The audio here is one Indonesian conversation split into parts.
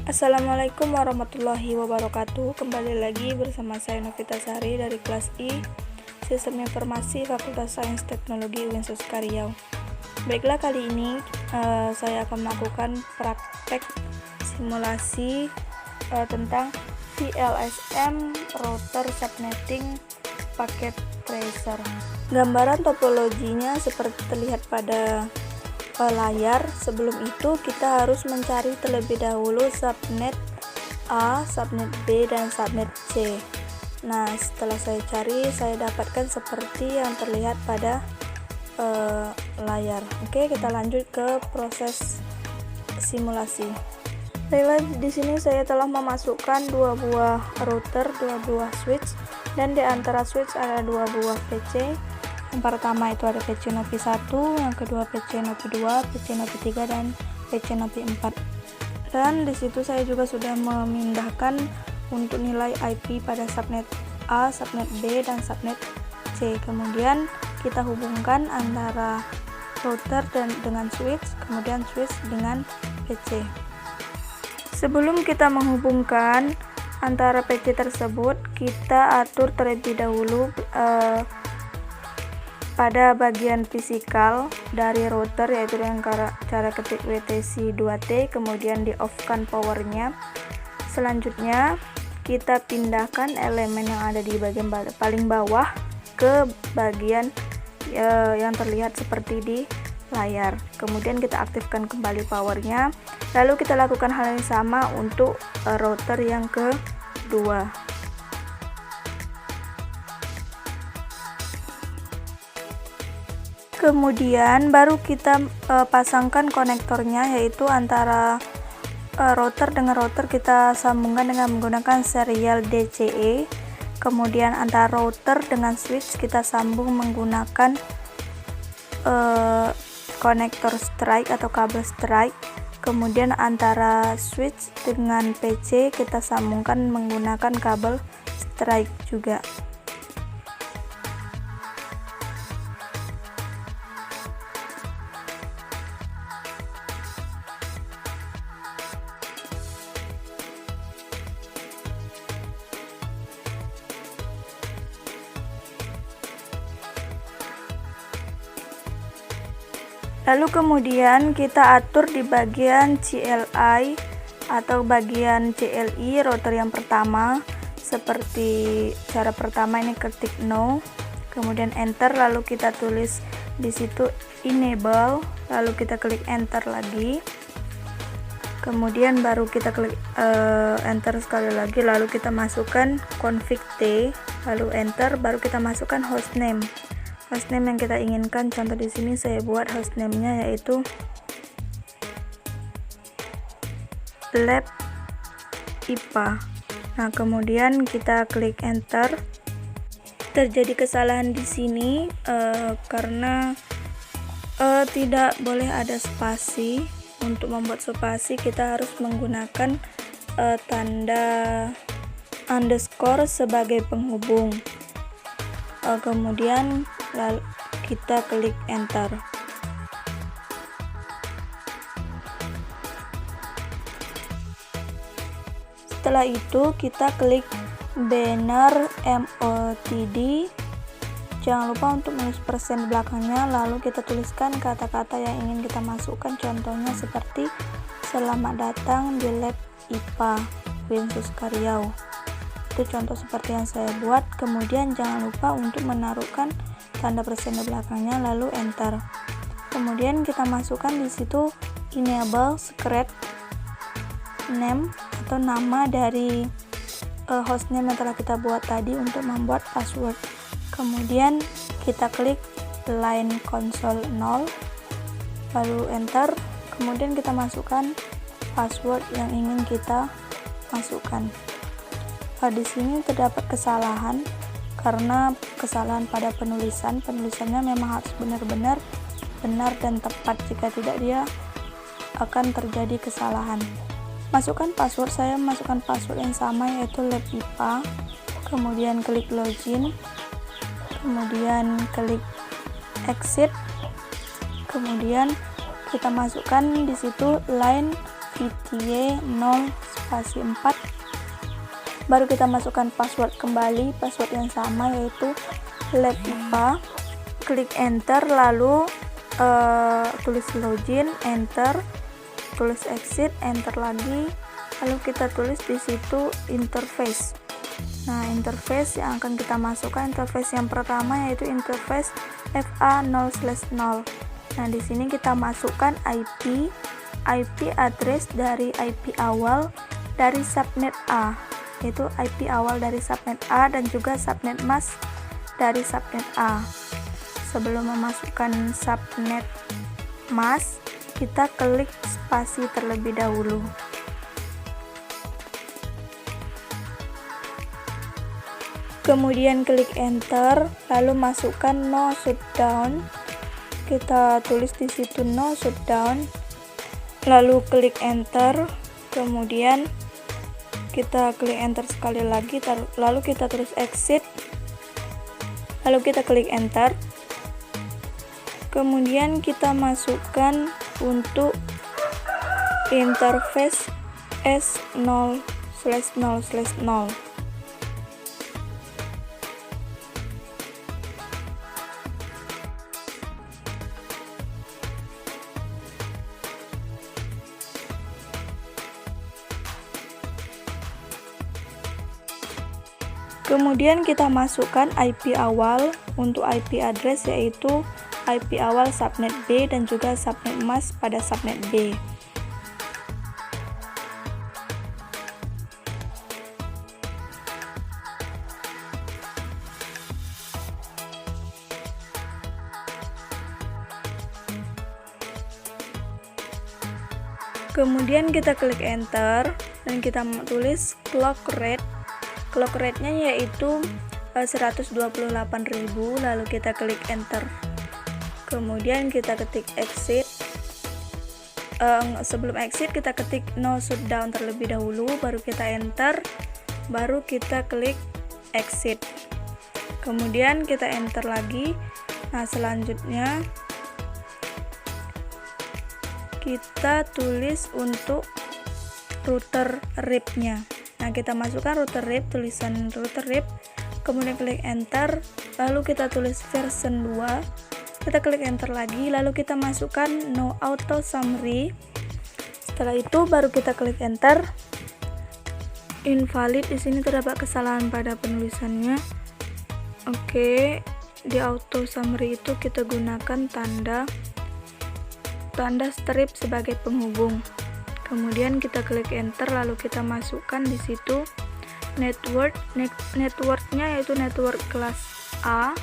Assalamualaikum warahmatullahi wabarakatuh. Kembali lagi bersama saya Novita Sari dari kelas I Sistem Informasi Fakultas Sains Teknologi Universitas Riau. Baiklah, kali ini saya akan melakukan praktek simulasi tentang VLSM router subnetting paket tracer. Gambaran topologinya seperti terlihat pada layar. Sebelum itu kita harus mencari terlebih dahulu subnet A, subnet B, dan subnet C. Nah, setelah saya cari, saya dapatkan seperti yang terlihat pada layar. Oke, kita lanjut ke proses simulasi. Baiklah, di sini saya telah memasukkan dua buah router, dua buah switch, dan di antara switch ada dua buah PC. Yang pertama itu ada PC Novi 1, yang kedua PC Novi 2, PC Novi 3, dan PC Novi 4. Dan disitu saya juga sudah memindahkan untuk nilai IP pada subnet A, subnet B, dan subnet C. Kemudian kita hubungkan antara router dengan switch, kemudian switch dengan PC. Sebelum kita menghubungkan antara PC tersebut, kita atur terlebih dahulu pada bagian fisikal dari router, yaitu dengan cara ketik WTC 2T, kemudian di off kan powernya. Selanjutnya kita pindahkan elemen yang ada di bagian paling bawah ke bagian yang terlihat seperti di layar. Kemudian kita aktifkan kembali powernya, lalu kita lakukan hal yang sama untuk router yang kedua. Kemudian baru kita pasangkan konektornya, yaitu antara router dengan router kita sambungkan dengan menggunakan serial DCE. Kemudian antara router dengan switch kita sambung menggunakan konektor strike atau kabel strike. Kemudian antara switch dengan PC kita sambungkan menggunakan kabel strike juga. Lalu kemudian kita atur di bagian CLI atau bagian CLI router yang pertama. Seperti cara pertama, ini ketik no, kemudian enter, lalu kita tulis di situ enable, lalu kita klik enter lagi. Kemudian baru kita klik enter sekali lagi, lalu kita masukkan config T, lalu enter, baru kita masukkan hostname. Hostname yang kita inginkan, contoh di sini saya buat hostname-nya yaitu lab IPA. Nah, kemudian kita klik enter. Terjadi kesalahan di sini karena tidak boleh ada spasi. Untuk membuat spasi kita harus menggunakan tanda underscore sebagai penghubung. Kemudian lalu kita klik enter. Setelah itu kita klik banner MOTD. Jangan lupa untuk menulis persen belakangnya, lalu kita tuliskan kata-kata yang ingin kita masukkan. Contohnya seperti selamat datang di lab IPA Universitas Riau. Itu contoh seperti yang saya buat. Kemudian jangan lupa untuk menaruhkan tanda persen di belakangnya, lalu enter. Kemudian kita masukkan di situ enable secret name atau nama dari hostname yang telah kita buat tadi untuk membuat password. Kemudian kita klik line console 0, lalu enter. Kemudian kita masukkan password yang ingin kita masukkan. Di sini terdapat kesalahan karena kesalahan pada penulisannya memang harus benar-benar benar dan tepat. Jika tidak, dia akan terjadi kesalahan. Masukkan password, saya masukkan password yang sama yaitu lab IPA. Kemudian klik login, kemudian klik exit, kemudian kita masukkan di situ line IPTY 0 spasi 4. Baru kita masukkan password kembali, password yang sama yaitu lab IPA. Klik enter, lalu tulis login, enter, tulis exit, enter lagi, lalu kita tulis di situ interface. Nah, interface yang akan kita masukkan, interface yang pertama yaitu interface FA0/0. Nah, di sini kita masukkan IP address dari IP awal dari subnet A, yaitu IP awal dari subnet A dan juga subnet mask dari subnet A. Sebelum memasukkan subnet mask, kita klik spasi terlebih dahulu. Kemudian klik enter, lalu masukkan no shutdown. Kita tulis di situ no shutdown. Lalu klik enter, kemudian kita klik enter sekali lagi, lalu kita tulis exit, lalu kita klik enter, kemudian kita masukkan untuk interface S0/0/0. Kemudian kita masukkan IP awal untuk IP address, yaitu IP awal subnet B dan juga subnet mask pada subnet B. Kemudian kita klik enter dan kita tulis clock rate. Clock rate-nya yaitu 128.000, lalu kita klik enter. Kemudian kita ketik exit. Sebelum exit kita ketik no shutdown terlebih dahulu, baru kita enter, baru kita klik exit. Kemudian kita enter lagi. Nah, selanjutnya kita tulis untuk router RIP-nya. Nah, kita masukkan router RIP, tulisan router RIP, kemudian klik enter, lalu kita tulis version 2, kita klik enter lagi, lalu kita masukkan no auto summary. Setelah itu baru kita klik enter. Invalid, di sini terdapat kesalahan pada penulisannya. Oke, di auto summary itu kita gunakan tanda strip sebagai penghubung. Kemudian kita klik enter, lalu kita masukkan di situ networknya yaitu network kelas A.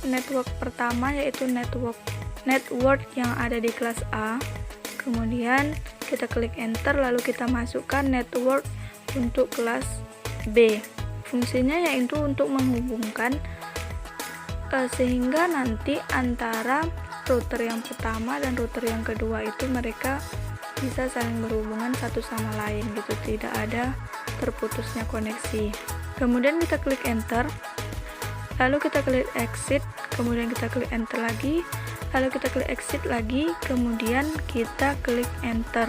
Network pertama yaitu network yang ada di kelas A. Kemudian kita klik enter, lalu kita masukkan network untuk kelas B. Fungsinya yaitu untuk menghubungkan sehingga nanti antara router yang pertama dan router yang kedua itu mereka bisa saling berhubungan satu sama lain gitu, tidak ada terputusnya koneksi. Kemudian kita klik enter, lalu kita klik exit, kemudian kita klik enter lagi, lalu kita klik exit lagi, kemudian kita klik enter.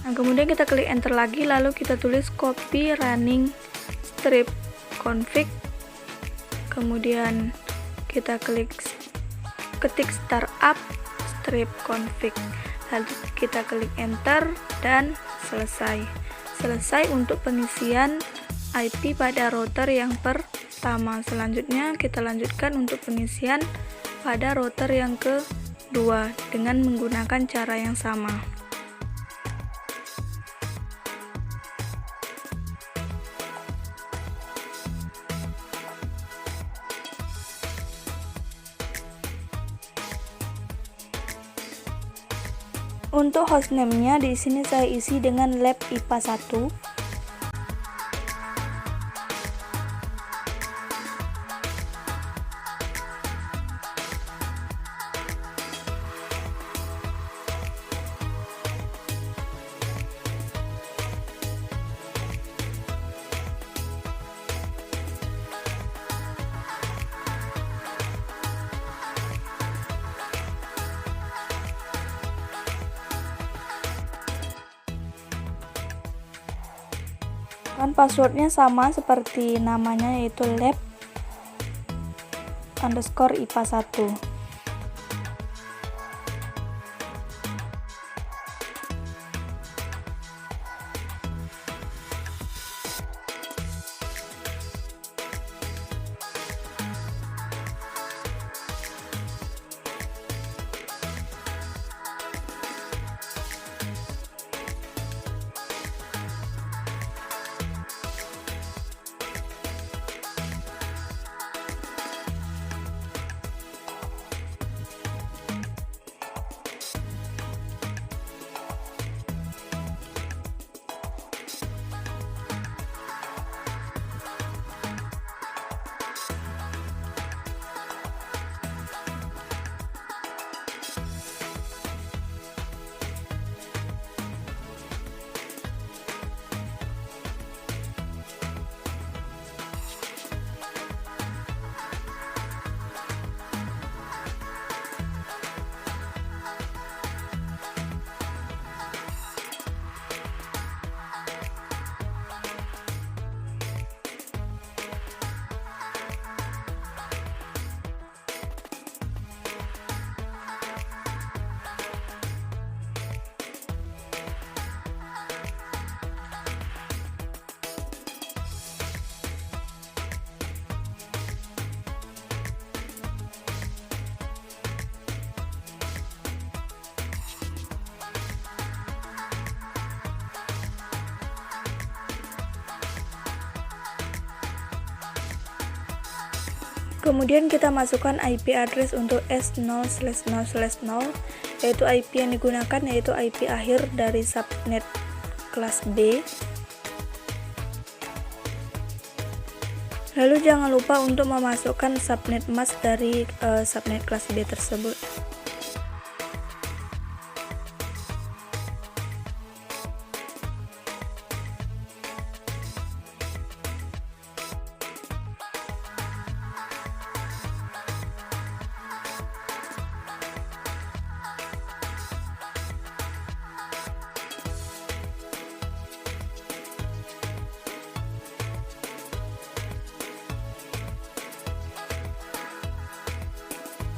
Nah, kemudian kita klik enter lagi, lalu kita tulis copy running strip config, kemudian kita ketik startup strip config, lalu kita klik enter dan selesai untuk pengisian IP pada router yang pertama. Selanjutnya kita lanjutkan untuk pengisian pada router yang kedua dengan menggunakan cara yang sama. Untuk hostname-nya di sini saya isi dengan lab IPA 1. Kan passwordnya sama seperti namanya, yaitu lab_IPA1. Kemudian kita masukkan IP address untuk S0/0/0, yaitu IP yang digunakan yaitu IP akhir dari subnet kelas B. Lalu jangan lupa untuk memasukkan subnet mask dari subnet kelas B tersebut.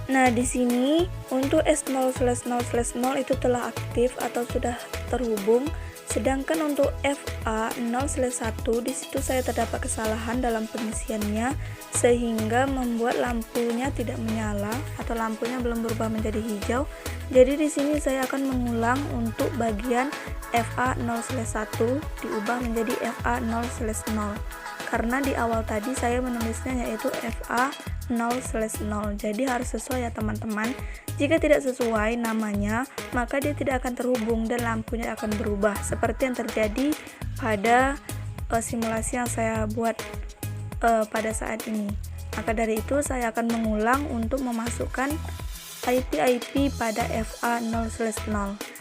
Nah, di sini untuk S0/0/0 itu telah aktif atau sudah terhubung, sedangkan untuk FA0/1 di situ saya terdapat kesalahan dalam pengisiannya sehingga membuat lampunya tidak menyala atau lampunya belum berubah menjadi hijau. Jadi di sini saya akan mengulang untuk bagian FA0/1 diubah menjadi FA0/0. Karena di awal tadi saya menulisnya yaitu FA0/0, jadi harus sesuai ya teman-teman. Jika tidak sesuai namanya, maka dia tidak akan terhubung dan lampunya akan berubah seperti yang terjadi pada simulasi yang saya buat pada saat ini. Maka dari itu saya akan mengulang untuk memasukkan IP pada FA0/0.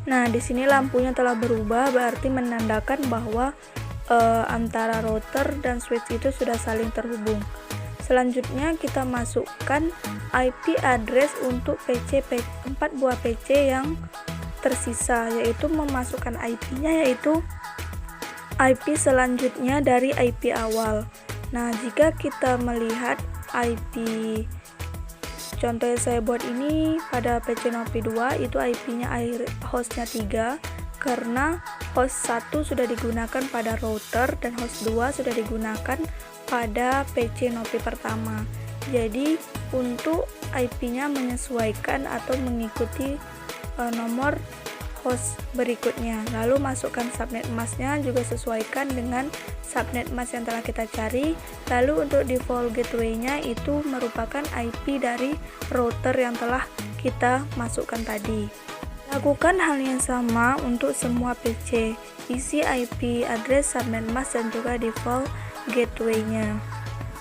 Nah, di sini lampunya telah berubah, berarti menandakan bahwa antara router dan switch itu sudah saling terhubung. Selanjutnya kita masukkan IP address untuk 4 buah PC yang tersisa, yaitu memasukkan IP-nya yaitu IP selanjutnya dari IP awal. Nah, jika kita melihat IP contoh yang saya buat ini pada PC Nopi 2 itu IP-nya hostnya 3 karena host 1 sudah digunakan pada router dan host 2 sudah digunakan pada PC Nopi pertama. Jadi untuk IP-nya menyesuaikan atau mengikuti nomor host berikutnya. Lalu masukkan subnet masknya juga sesuaikan dengan subnet mask yang telah kita cari. Lalu untuk default gateway-nya itu merupakan IP dari router yang telah kita masukkan tadi. Lakukan hal yang sama untuk semua PC. Isi IP address, subnet mask dan juga default gateway-nya.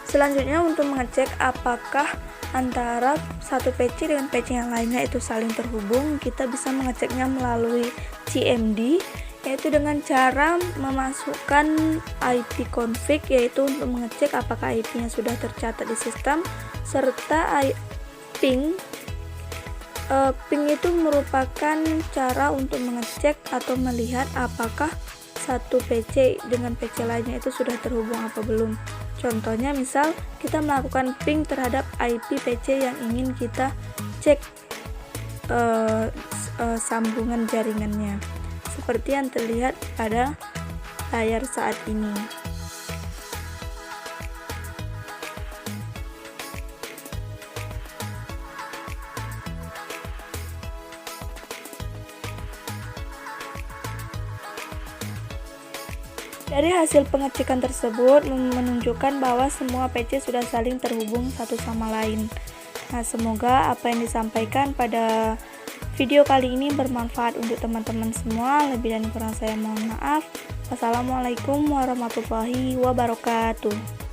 Selanjutnya untuk mengecek apakah antara satu PC dengan PC yang lainnya itu saling terhubung, kita bisa mengeceknya melalui CMD, yaitu dengan cara memasukkan IP config, yaitu untuk mengecek apakah IP-nya sudah tercatat di sistem, serta ping. Ping itu merupakan cara untuk mengecek atau melihat apakah satu PC dengan PC lainnya itu sudah terhubung apa belum. Contohnya misal kita melakukan ping terhadap IP PC yang ingin kita cek sambungan jaringannya, seperti yang terlihat pada layar saat ini. Dari hasil pengecekan tersebut menunjukkan bahwa semua PC sudah saling terhubung satu sama lain. Nah, semoga apa yang disampaikan pada video kali ini bermanfaat untuk teman-teman semua. Lebih dan kurang saya mohon maaf. Wassalamualaikum warahmatullahi wabarakatuh.